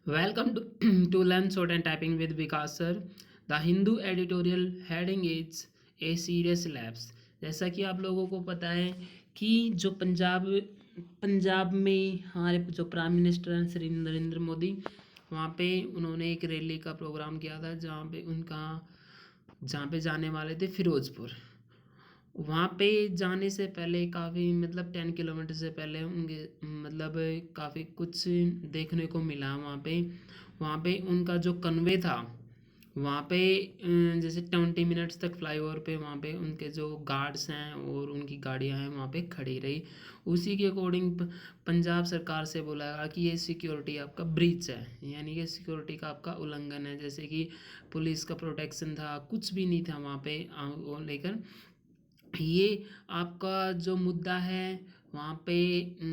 Welcome to, to Learn Short and Typing with Vikas sir. The Hindu editorial heading is A Serious Lapse. जैसा कि आप लोगों को पता है कि जो पंजाब में हमारे जो प्राइम मिनिस्टर हैं श्री नरेंद्र मोदी, वहाँ पे उन्होंने एक रैली का प्रोग्राम किया था जहाँ पे जाने वाले थे फिरोजपुर। वहाँ पे जाने से पहले काफ़ी मतलब 10 किलोमीटर से पहले उनके मतलब काफ़ी कुछ देखने को मिला वहाँ पे उनका जो कन्वे था वहाँ पे जैसे 20 मिनट्स तक फ्लाईओवर पे वहाँ पे उनके जो गार्ड्स हैं और उनकी गाड़ियाँ हैं वहाँ पे खड़ी रही। उसी के अकॉर्डिंग पंजाब सरकार से बोला गया कि ये सिक्योरिटी आपका ब्रीच है, यानी कि सिक्योरिटी का आपका उल्लंघन है, जैसे कि पुलिस का प्रोटेक्शन था, कुछ भी नहीं था वहाँ पे वो लेकर। ये आपका जो मुद्दा है वहाँ पे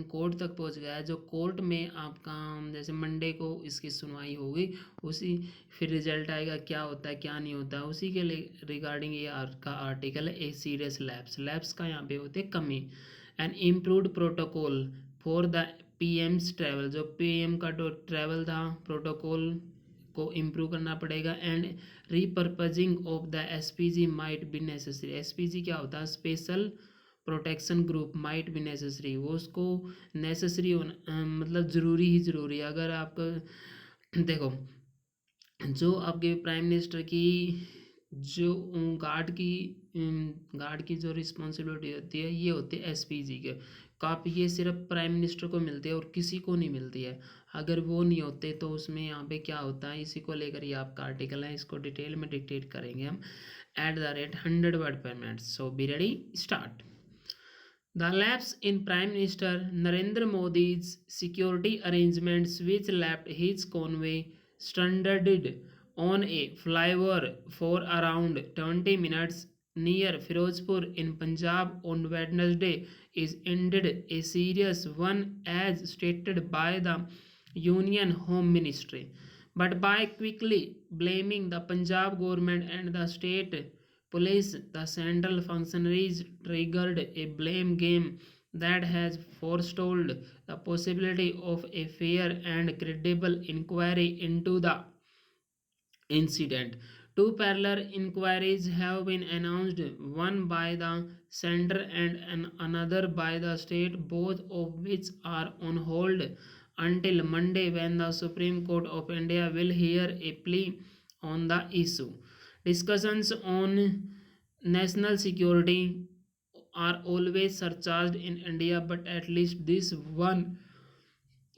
कोर्ट तक पहुँच गया है। जो कोर्ट में आपका जैसे मंडे को इसकी सुनवाई होगी, उसी फिर रिजल्ट आएगा क्या होता है क्या नहीं होता है, उसी के रिगार्डिंग ये का आर्टिकल है। ए सीरियस लैप्स का यहाँ पे होते हैं कमी। An improved protocol for the PMs travel, जो पीएम का जो ट्रैवल था प्रोटोकॉल को इम्प्रूव करना पड़ेगा। And repurposing of the SPG might be necessary. SPG क्या होता है? Special protection group might be necessary. वो उसको नेसेसरी होना मतलब ज़रूरी ही ज़रूरी है। अगर आपका देखो, जो आपके प्राइम मिनिस्टर की जो गार्ड की जो रिस्पॉन्सिबिलिटी होती है ये होती है एसपीजी के काप। ये सिर्फ प्राइम मिनिस्टर को मिलती है और किसी को नहीं मिलती है। अगर वो नहीं होते तो उसमें यहाँ पे क्या होता है, इसी को लेकर ये आपका आर्टिकल है, इसको डिटेल में डिक्टेट करेंगे हम at the rate 100 word per minute। So be ready, start. The lapse in Prime Minister Narendra Modi's security arrangements, which left his convoy stranded on a flyover for around 20 minutes near Firozpur in Punjab on Wednesday, is indeed a serious one as stated by the Union Home Ministry. But by quickly blaming the Punjab government and the state police, the central functionaries triggered a blame game that has forestalled the possibility of a fair and credible inquiry into the incident. Two parallel inquiries have been announced, one by the center and another by the state, both of which are on hold until Monday when the Supreme Court of India will hear a plea on the issue. Discussions on national security are always surcharged in India, but at least this one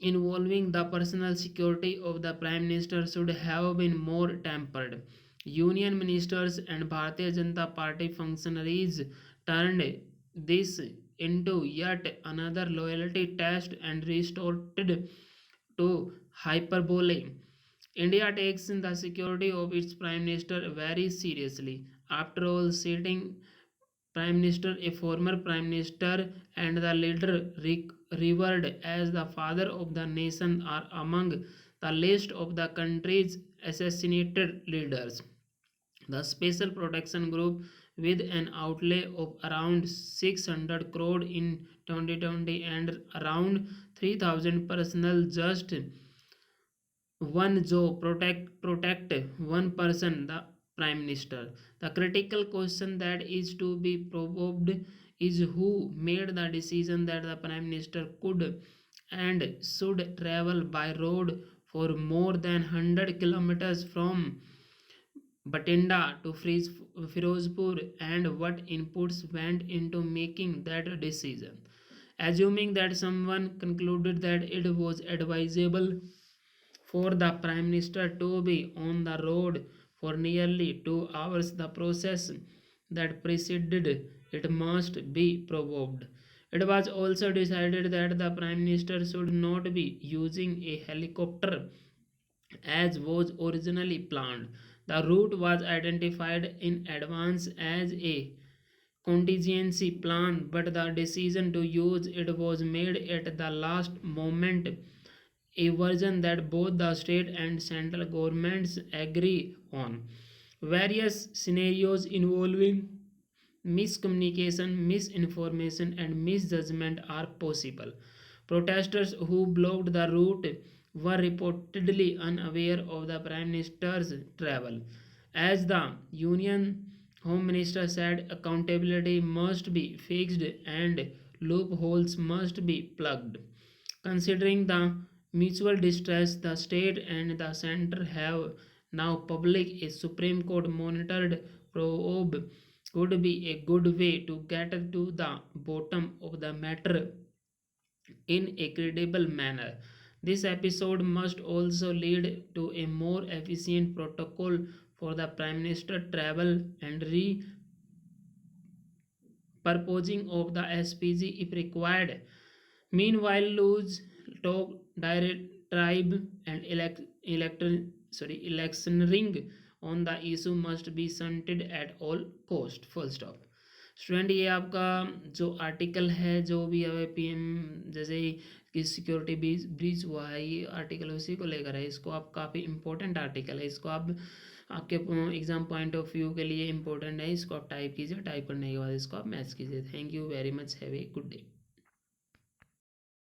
involving the personal security of the Prime Minister should have been more tempered. Union ministers and Bharatiya Janata Party functionaries turned this into yet another loyalty test and resorted to hyperbole. India takes the security of its Prime Minister very seriously. After all, sitting Prime Minister, a former Prime Minister, and the leader revered as the father of the nation are among the list of the country's assassinated leaders. The Special Protection Group, with an outlay of around 600 crore in 2020 and around 3,000 personnel, just one job, protect one person, the prime minister. The critical question that is to be probed is who made the decision that the prime minister could and should travel by road for more than 100 kilometers from Batinda to Firozpur, and what inputs went into making that decision. Assuming that someone concluded that it was advisable for the Prime Minister to be on the road for nearly 2 hours, the process that preceded it must be provoked. It was also decided that the Prime Minister should not be using a helicopter as was originally planned. The route was identified in advance as a contingency plan, but the decision to use it was made at the last moment, a version that both the state and central governments agree on. Various scenarios involving miscommunication, misinformation, and misjudgment are possible. Protesters who blocked the route were reportedly unaware of the Prime Minister's travel. As the Union Home Minister said, accountability must be fixed and loopholes must be plugged. Considering the mutual distress, the state and the center have now public a Supreme Court monitored probe would be a good way to get to the bottom of the matter in a credible manner. This episode must also lead to a more efficient protocol for the Prime Minister travel and repurposing of the SPG if required. Meanwhile, Luz talk direct tribe and electioneering on the issue must be shunted at all cost. Full stop. Student ये आपका जो article है जो भी अभी PM जैसे कि security breach हुआ है ये आर्टिकल उसी को लेकर है इसको आप काफ़ी इंपॉर्टेंट आर्टिकल है इसको आप आपके एग्जाम पॉइंट ऑफ व्यू के लिए इंपॉर्टेंट है इसको आप टाइप कीजिए टाइप करने के बाद इसको आप मैच कीजिए thank you very much have a good day